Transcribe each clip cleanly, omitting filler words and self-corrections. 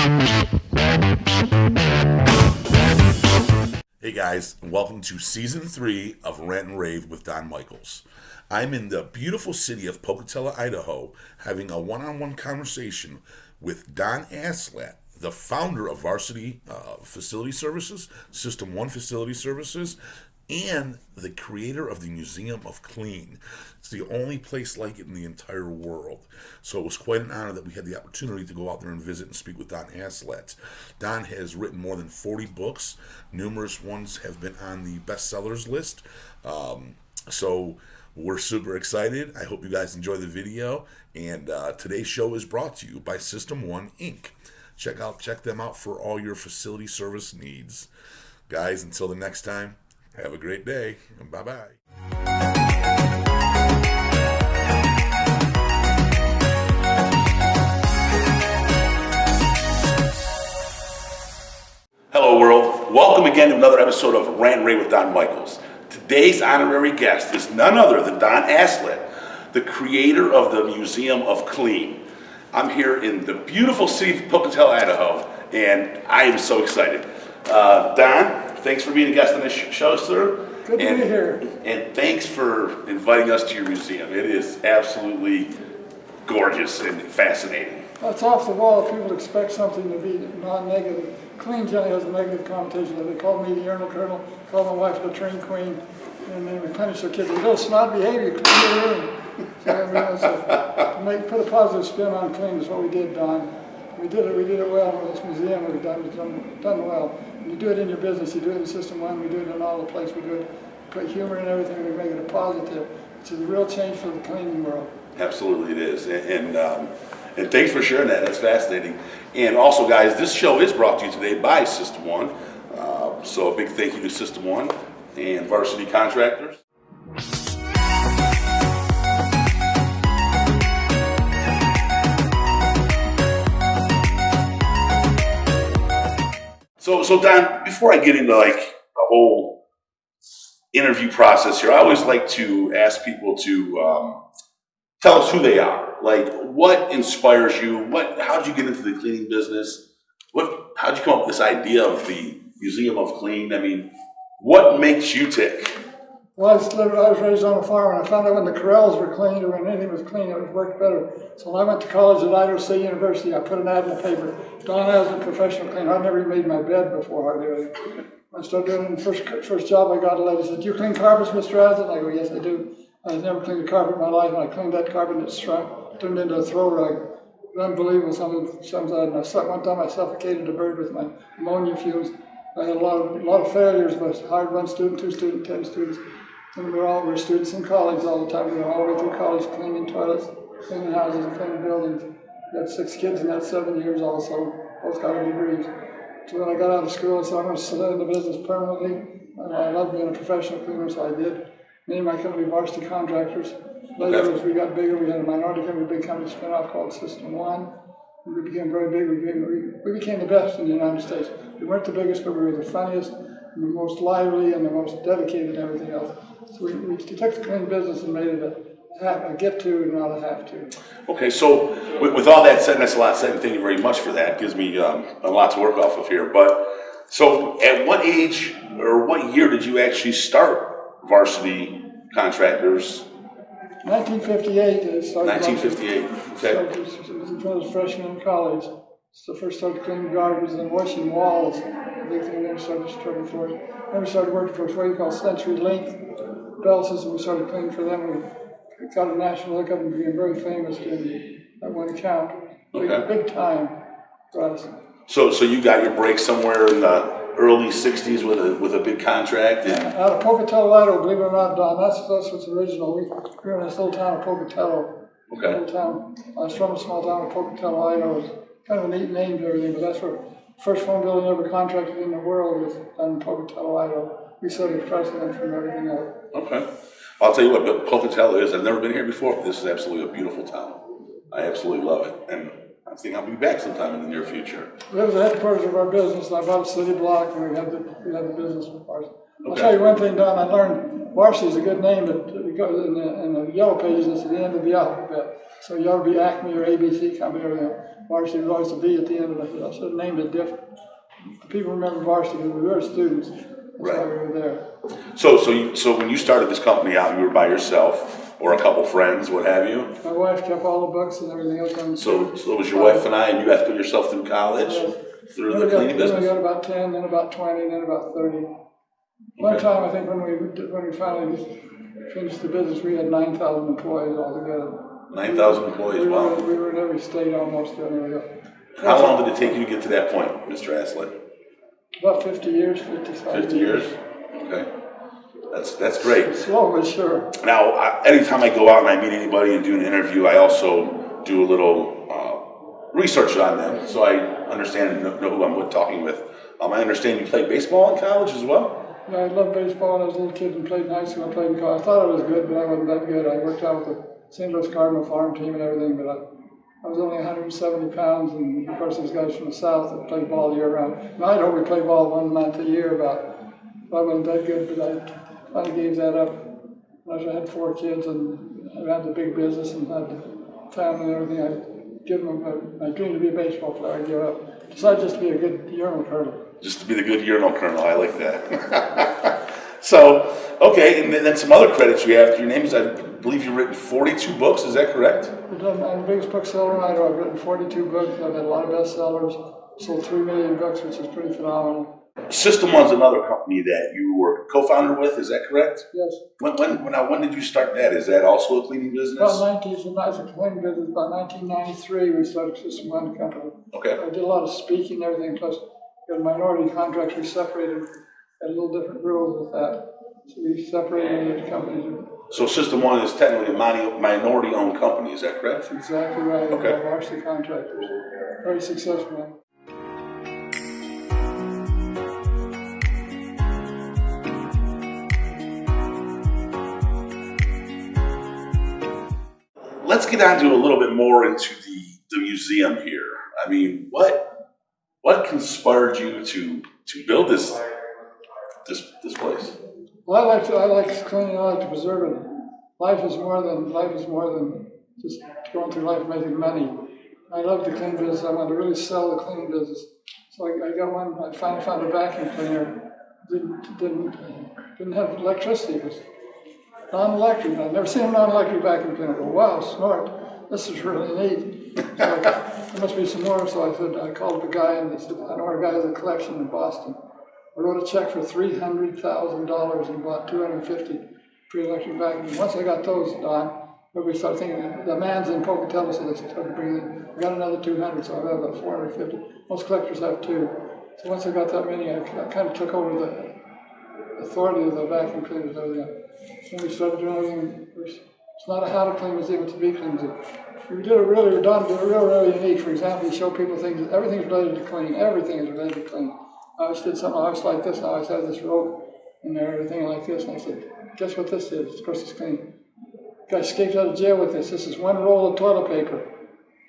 Hey guys, and welcome to season 3 of Rant Rave with Don Michaels. I'm in the beautiful city of Pocatello, Idaho, having a one-on-one conversation with Don Aslett, the founder of Varsity Facility Services, System 1 Facility Services, and the creator of the Museum of Clean. It's the only place like it in the entire world. So it was quite an honor that we had the opportunity to go out there and visit and speak with Don Aslett. Don has written more than 40 books. Numerous ones have been on the bestsellers list. So we're super excited. I hope you guys enjoy the video. And today's show is brought to you by System 1 Inc. Check them out for all your facility service needs. Guys, until the next time, have a great day, and bye-bye. Hello, world. Welcome again to another episode of Rant Rave with Don Michaels. Today's honorary guest is none other than Don Aslett, the creator of the Museum of Clean. I'm here in the beautiful city of Pocatello, Idaho, and I am so excited. Don, thanks for being a guest on this show, sir. Good to be here. And thanks for inviting us to your museum. It is absolutely gorgeous and fascinating. Well, it's off the wall. People expect something to be non-negative. Clean generally has a negative connotation. They call me the urinal colonel, call my wife the train queen, and then we punish their kids. They don't snot behavior, clean your room. So, put a positive spin on clean is what we did, Don. We did it well with this museum. We've done well. When you do it in your business, you do it in System 1, we do it in all the places, we do it, put humor in everything, we make it a positive. It's a real change for the cleaning world. Absolutely it is. And thanks for sharing that. That's fascinating. And also, guys, this show is brought to you today by System 1. So a big thank you to System 1 and Varsity Contractors. So Don, before I get into like the whole interview process here, I always like to ask people to tell us who they are. Like, what inspires you? How did you get into the cleaning business? How did you come up with this idea of the Museum of Clean? I mean, what makes you tick? Well, I was raised on a farm, and I found out when the corrals were cleaned, or when anything was clean, it would work better. So when I went to college at Idaho State University, I put an ad in the paper. Don Aslett, professional cleaner. I'd never even made my bed before. I started doing it. The first job I got, a lady said, "Do you clean carpets, Mr. Aslett?" I go, "Yes, I do." I had never cleaned a carpet in my life, and I cleaned that carpet, and it shrunk, turned into a throw rug. Unbelievable. One time I suffocated a bird with my ammonia fumes. I had a lot of failures, but hard one student, 2 students, 10 students. And we're students in college all the time. We went all the way through college, cleaning toilets, cleaning houses, and cleaning buildings. We had 6 kids in that 7 years also, both got their degrees. So when I got out of school, I said, I'm going to stay in the business permanently. And I love being a professional cleaner, so I did. Named my company Varsity Contractors. Later, as we got bigger, we had a minority company, a big company spin-off called System 1. And we became very big. We became the best in the United States. We weren't the biggest, but we were the funniest, and the most lively, and the most dedicated, and everything else. So we took the clean business and made it a get to and not a have to. Okay, so with all that said, that's a lot said, and thank you very much for that. It gives me a lot to work off of here. But so at what age or what year did you actually start Varsity Contractors? 1958. 1958. Okay. When I was a freshman in college. So first started cleaning garbage and then washing walls. The big thing there started struggling for it. Then we started working for what we call Century Link Bell System. We started cleaning for them. We got a national hookup and became very famous in that one account. Big time for us. So you got your break somewhere in the early 60s with a big contract? Out of Pocatello, Idaho, believe it or not, Don. That's what's original. We grew in this little town of Pocatello. Okay. Little town. I was from a small town of Pocatello, Idaho. It's kind of a neat name to everything, but that's where the first phone building ever contracted in the world was done in Pocatello, Idaho. We set a precedent from everything else. Okay. I'll tell you what Pocatello is. I've never been here before, but this is absolutely a beautiful town. I absolutely love it. And I think I'll be back sometime in the near future. That was the headquarters of our business, and I bought a city block, and we had the business with ours. I'll tell you one thing, Don, I learned Varsity is a good name, but in the yellow pages, it's at the end of the alphabet. So you ought to be Acme or ABC company or everything. Varsity was always a V at the end of it. I should have named it different. People remember varsity because we were students. That's why we were there. So when you started this company out, you were by yourself or a couple friends, what have you? My wife kept all the books and everything else. So it was your wife and I, and you guys put yourself through college, through the cleaning business? Then we got about 10, then about 20, then about 30. One time, I think when we finally finished the business, we had 9,000 employees altogether. 9,000 employees, wow. We were in every state almost. How long did it take you to get to that point, Mr. Aslett? About 50 years, 55 50 years? Okay. That's great. Slow, but sure. Now, anytime I go out and I meet anybody and do an interview, I also do a little research on them so I understand and know who I'm talking with. I understand you played baseball in college as well? Yeah, I loved baseball when I was a little kid and played in high school. I played in college. I thought I was good, but I wasn't that good. I worked out with the St. Louis Cardinal farm team and everything, but I was only 170 pounds, and of course these guys from the south that played ball year round. In Idaho, we played ball 1 month a year about. I wasn't that good, but I finally gave that up. I had 4 kids, and I had the big business and had the family and everything. I'd given them my dream to be a baseball player. I gave up. Decided just to be a good urinal colonel. Just to be the good urinal colonel, I like that. So, okay, and then some other credits you have. Your name is, I believe you've written 42 books, is that correct? I'm the biggest bookseller in Idaho. I've written 42 books. I've had a lot of bestsellers. Sold 3 million books, which is pretty phenomenal. System One's another company that you were co-founder with, is that correct? Yes. When did you start that? Is that also a cleaning business? About 19, it's a cleaning business. About 1993, we started System One company. Okay. I did a lot of speaking and everything, plus the minority contracts we separated, had a little different rules with that. So we separated the companies. So System One is technically a minority-owned company, is that correct? That's exactly right. Okay. Varsity contractors. Very successful. Let's get on to a little bit more into the museum here. I mean, what conspired you to build this place? Well, I like cleaning. I like to preserve it. Life is more than just going through life making money. I love the cleaning business. I want to really sell the cleaning business. So I got one. I finally found a vacuum cleaner. Didn't have electricity. It was non-electric. I've never seen a non-electric vacuum cleaner. But wow, smart. This is really neat. So there must be some more. So I called the guy and he said, I know our guy has a collection in Boston. I wrote a check for $300,000 and bought 250 pre-electric vacuums. Once I got those done, everybody started thinking the man's in Pocatello, so they started bringing in. I got another 200, so I have about 450. Most collectors have 2. So once I got that many, I kind of took over the authority of the vacuum cleaners and everything. Then we started doing everything. It's not a how to clean museum, it's a be clean museum. We did really unique. For example, we show people things. Everything's related to clean. Everything is related to clean. I always did something I always like this. I always had this rope in there, everything like this. And I said, guess what this is? Of course, it's clean. Guy escaped out of jail with this. This is 1 roll of toilet paper.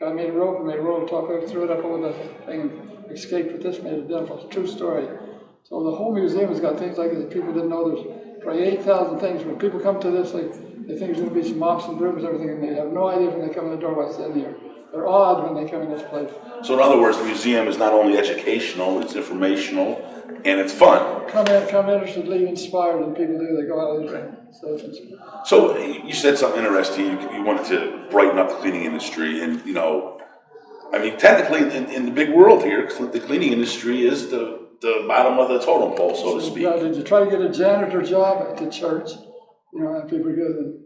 Guy made a rope and made a roll of toilet paper, threw it up over the thing, and escaped with this, made it identical. It's a true story. So the whole museum has got things like this that people didn't know. There's probably 8,000 things. When people come to this, they think there's going to be some mops and brooms and everything, and they have no idea when they come in the door what's in here. They're awed when they come in this place. So in other words, the museum is not only educational, it's informational, and it's fun. Come interested, leave inspired, and people do. They go out of there. So you said something interesting. You wanted to brighten up the cleaning industry, and I mean, technically, in the big world here, the cleaning industry is the bottom of the totem pole, so to speak. Did you try to get a janitor job at the church? And people go,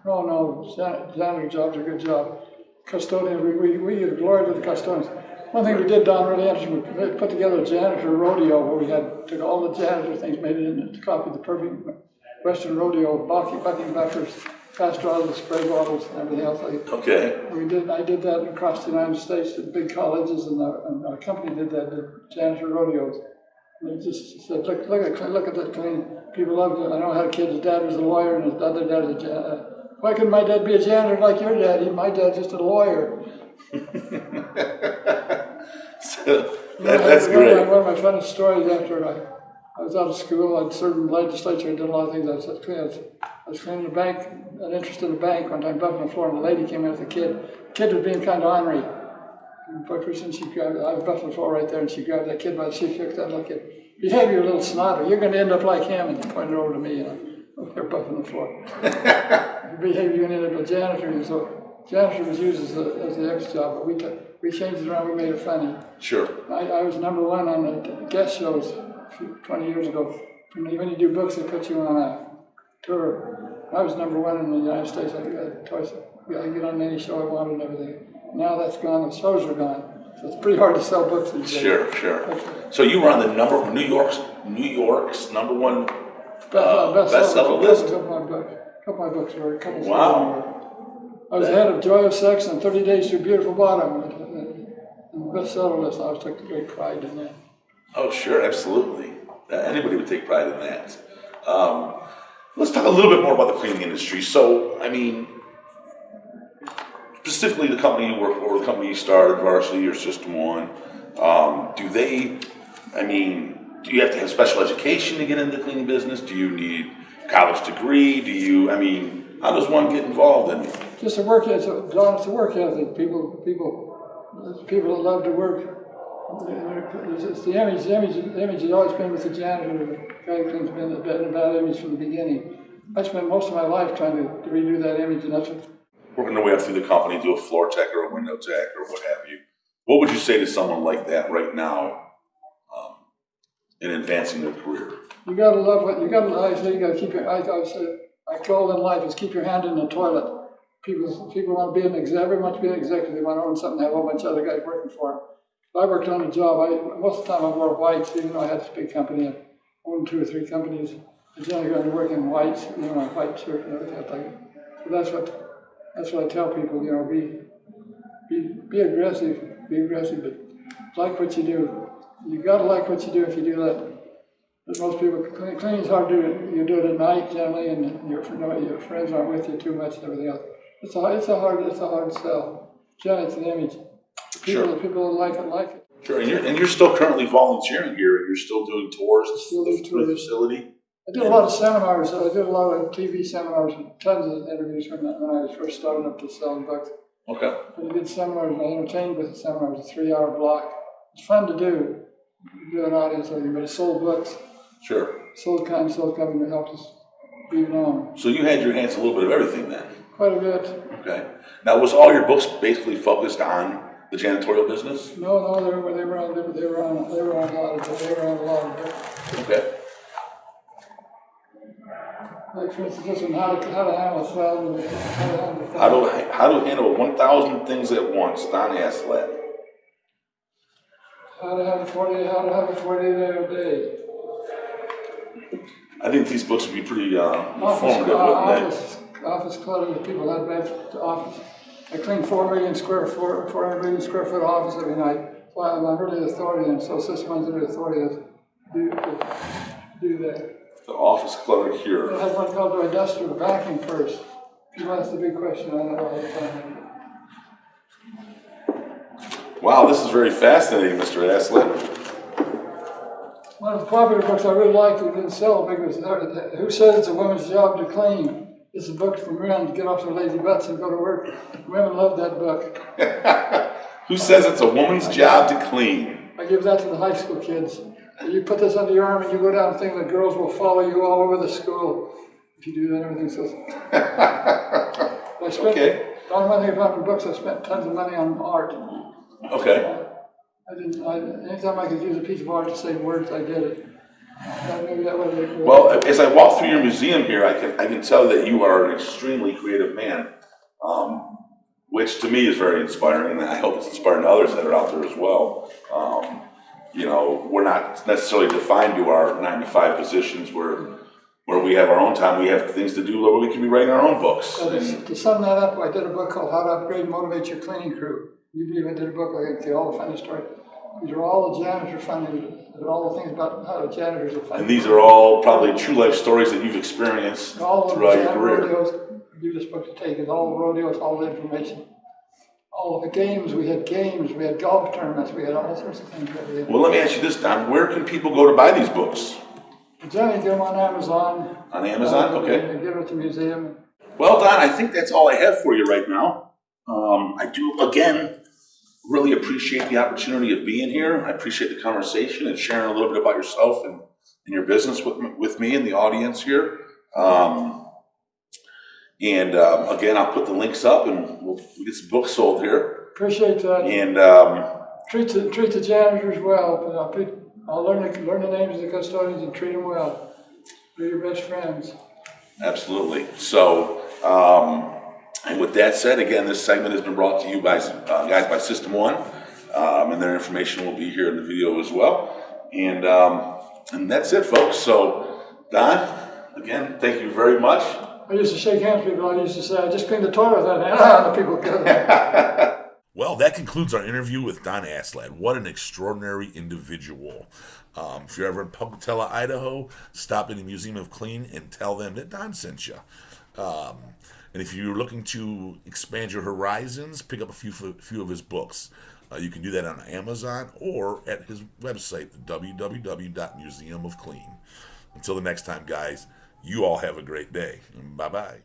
no, janitor jobs are a good job. Custodian, we give glory to the custodians. One thing we did, Don, really interesting, we put together a janitor rodeo where we took all the janitor things, made it into copy the perfect Western rodeo, bucking buffers, pastorals, spray bottles, and everything else. Okay. I did that across the United States to the big colleges, and our company did that, the janitor rodeos. And they just said, look at that clean. People loved it. I know I had a kid, his dad was a lawyer, and his other dad was a janitor. Why couldn't my dad be a janitor like your daddy? My dad's just a lawyer. So that's great. One of my funny stories after I was out of school, I'd served in the legislature, I did a lot of things. I was cleaning the bank, an interest in the bank one time, buffing the floor, and the lady came in with a kid. The kid was being kind of ornery. Butchers, and she grabbed, I was buffing the floor right there, and she grabbed that kid by the seat, she looked at him like, behave, you little snotter, you're going to end up like him, and pointed over to me, and I'm over there buffing the floor. Behave, you're going to end up a janitor, and so janitor was used as the X job, but we changed it around, we made it funny. Sure. I was #1 on the guest shows 20 years ago. When you do books, they put you on a tour. I was #1 in the United States. I got twice. I could get on any show I wanted and everything. Now that's gone. The shows are gone. So it's pretty hard to sell books these days. Sure. So you were on the New York's #1 bestseller list. A couple of my books were. Wow. I was ahead of Joy of Sex and 30 Days to a Beautiful Bottom. And the bestseller list, I always took great pride in that. Oh, sure, absolutely. Anybody would take pride in that. Let's talk a little bit more about the cleaning industry. So, I mean, specifically the company you work for, the company you started, Varsity or System 1, do you have to have special education to get into the cleaning business? Do you need a college degree? How does one get involved in it? Just a work ethic, Don, it's a work ethic. People that love to work. It's the image has always been with the janitor. The guy who's been a bad image from the beginning. I spent most of my life trying to redo that image, and that's what. Working their way up through the company, do a floor tech or a window tech or what have you. What would you say to someone like that right now in advancing their career? You gotta love what you gotta. I say you gotta keep your. My goal in life is keep your hand in the toilet. People want to be an executive. Everyone wants to be an executive. They want to own something. They have a whole bunch of other guys working for them. I worked on a job. Most of the time I wore whites, even though I had this big company. I owned 2 or 3 companies. I generally got to work in whites, my white shirt and everything like that. So that's what I tell people. Be aggressive. Be aggressive, but like what you do. You got to like what you do if you do that. But most people, cleaning is hard to do. You do it at night generally, and your friends aren't with you too much and everything else. It's a hard sell. Generally, it's an image. The people that like it. Sure, and you're still currently volunteering here, and you're still doing tours through the facility? I did a lot of seminars. I did a lot of TV seminars and tons of interviews when I was first starting up to selling books. Okay. But I did seminars, and I entertained with the seminars, a 3-hour block. It's fun to do. You do an audience, everything, but it sold books. Sure. Sold company that helped us be known. So you had your hands a little bit of everything then? Quite a bit. Okay. Now, was all your books basically focused on the janitorial business? No, they were on a lot of books. Okay. Like for instance, this one, how to handle a thousand. How to handle 1,000 things at once, Don Aslett. How to have a 48-hour day. I think these books would be pretty informative, wouldn't they? Office clutter. People had bad office. I clean 400 million square foot office every night. So I'm really the authority, and so System 1's the authority to do that. The office clutter here. I had one called do I dust or vacuum first? That's the big question I know all the time. Wow, this is very fascinating, Mr. Aslett. One of the popular books I really liked that didn't sell big was Who Says It's a Woman's Job to Clean? It's a book for men to get off their lazy butts and go to work. Women love that book. Who Says It's a Woman's Job to Clean? I give that to the high school kids. You put this under your arm and you go down and think that girls will follow you all over the school. If you do that, everything says. Okay. The only money I've in books, I spent tons of money on art. Okay. Anytime I could use a piece of art to say words, I did it. Well, as I walk through your museum here, I can tell that you are an extremely creative man, which to me is very inspiring, and I hope it's inspiring to others that are out there as well. We're not necessarily defined to our 9-to-5 positions where we have our own time. We have things to do where we can be writing our own books. To sum that up, I did a book called How to Upgrade and Motivate Your Cleaning Crew. You believe I did a book, I can tell you all the funny stories. These are all the janitor funny, all the things about how the janitors are funny. And these are all probably true life stories that you've experienced throughout your career. Rodeos, you just book to take it, all the rodeos, all the information. All of the games, we had golf tournaments, we had all sorts of things. Well, let me ask you this, Don. Where can people go to buy these books? Generally, get them on Amazon. On Amazon? Okay. Get them at the museum. Well, Don, I think that's all I have for you right now. I do, again, really appreciate the opportunity of being here. I appreciate the conversation and sharing a little bit about yourself and your business with me and the audience here. Again, I'll put the links up and we'll get some books sold here. Appreciate that. And treat the janitors well. But I'll learn the names of the custodians and treat them well. They're your best friends. Absolutely. So, and with that said, again, this segment has been brought to you by guys by System 1, and their information will be here in the video as well. And that's it, folks. So, Don, again, thank you very much. I used to shake hands with people. I used to say, I just cleaned the toilet with that hand. The people go. Well, that concludes our interview with Don Aslett. What an extraordinary individual. If you're ever in Pocatello, Idaho, stop in the Museum of Clean and tell them that Don sent you. And if you're looking to expand your horizons, pick up a few of his books. You can do that on Amazon or at his website, www.museumofclean. Until the next time, guys, you all have a great day. Bye-bye.